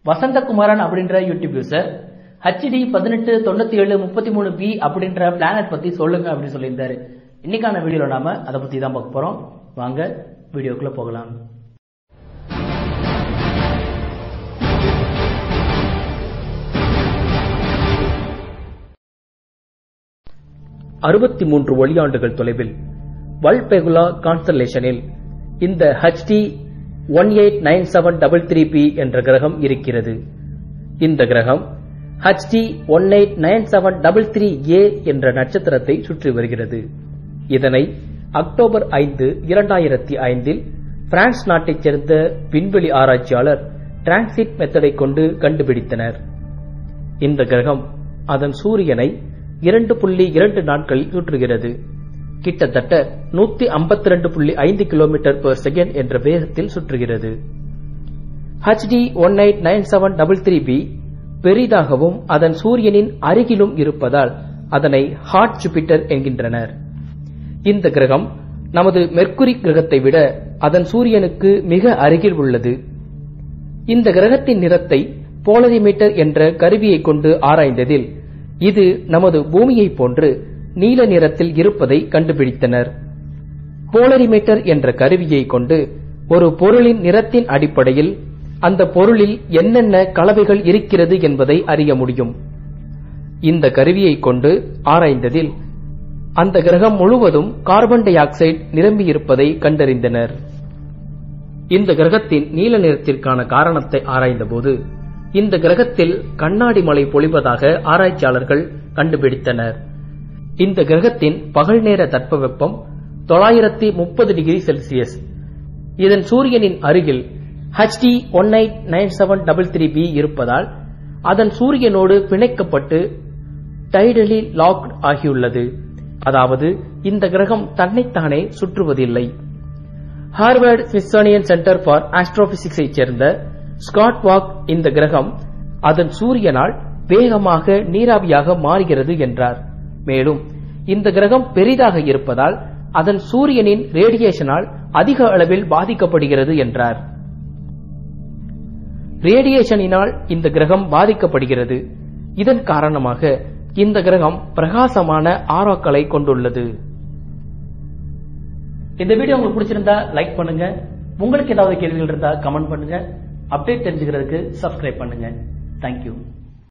வசந்தகுமாரன் அப்படின்ற YouTube user HD 189733B அப்படின்ற planet பத்தி சொல்லுங்க அப்படின்னு சொல்லியிருந்தாரு. இன்னைக்கான வீடியோல நாம அதை பத்தி தான் பார்க்க போறோம். வாங்க வீடியோக்குள்ள போகலாம். (63 ஒளியாண்டுகள் தொலைவில் வல்பெகுலா கான்ஸ்டலேஷனில் இந்த HD 189733B என்ற கிரகம் இருக்கிறது. இந்த கிரகம் HD 189733A என்ற நட்சத்திரத்தை சுற்றி வருகிறது. இதனை அக்டோபர் 5, 2005 பிரான்ஸ் நாட்டைச் சேர்ந்த விண்வெளி ஆராய்ச்சியாளர் டிரான்சிட் மெத்தடை கொண்டு கண்டுபிடித்தனர். இந்த கிரகம் அதன் சூரியனை 2.2 நாட்களில் சுற்றுகிறது. கிட்டத்தட்ட 152.5 km/s என்ற வேகத்தில் சுற்றுகிறது. HD 189733B பெரிதாகவும் அதன் சூரியனின் அருகிலும் இருப்பதால் அதனை ஹாட் ஜூபிட்டர் என்கின்றனர். இந்த கிரகம் நமது மெர்க்குரி கிரகத்தை விட அதன் சூரியனுக்கு மிக அருகில் உள்ளது. இந்த கிரகத்தின் நிறத்தை போலரிமீட்டர் என்ற கருவியை கொண்டு ஆராய்ந்ததில் இது நமது பூமியை போன்று நீல நிறத்தில் இருப்பதை கண்டுபிடித்தனர். போலரிமீட்டர் என்ற கருவியை கொண்டு ஒரு பொருளின் நிறத்தின் அடிப்படையில் அந்த பொருளில் என்னென்ன கலவைகள் இருக்கிறது என்பதை அறிய முடியும். இந்த கருவியை கொண்டு ஆராய்ந்ததில் அந்த கிரகம் முழுவதும் கார்பன் டை ஆக்சைடு நிரம்பியிருப்பதை கண்டறிந்தனர். இந்த கிரகத்தின் நீல நிறத்திற்கான காரணத்தை ஆராய்ந்தபோது இந்த கிரகத்தில் கண்ணாடி மழை பொழிவதாக ஆராய்ச்சியாளர்கள் கண்டுபிடித்தனர். இந்த கிரகத்தின் பகல் நேர தட்பவெப்பம் 930 டிகிரி செல்சியஸ். இதன் சூரியனின் அருகில் HD 189733B இருப்பதால் அதன் சூரியனோடு பிணைக்கப்பட்டு டைடலி லாக்ட் ஆகியுள்ளது. அதாவது இந்த கிரகம் தன்னைத்தானே சுற்றுவதில்லை. ஹார்வர்ட் ஸ்மித்சோனியன் சென்டர் ஃபார் ஆஸ்ட்ரோபிசிக்ஸை சேர்ந்த ஸ்காட் வாக் இந்த கிரகம் அதன் சூரியனால் வேகமாக நீராவியாக மாறுகிறது என்றார். மேலும் இந்த கிரகம் பெரிதாக இருப்பதால் அதன் சூரியனின் ரேடியேஷனால் அதிக அளவில் பாதிக்கப்படுகிறது என்றார். ரேடியேஷனினால் இந்த கிரகம் பாதிக்கப்படுகிறது. இதன் காரணமாக இந்த கிரகம் பிரகாசமான ஆரோக்களை கொண்டுள்ளது. இந்த வீடியோ உங்களுக்கு பிடிச்சிருந்தா லைக் பண்ணுங்க. உங்களுக்கு ஏதாவது கேள்விகள் இருந்தா கமெண்ட் பண்ணுங்க. அப்டேட் தெரிஞ்சுக்கிறதுக்கு சப்ஸ்கிரைப் பண்ணுங்க. தேங்க்யூ.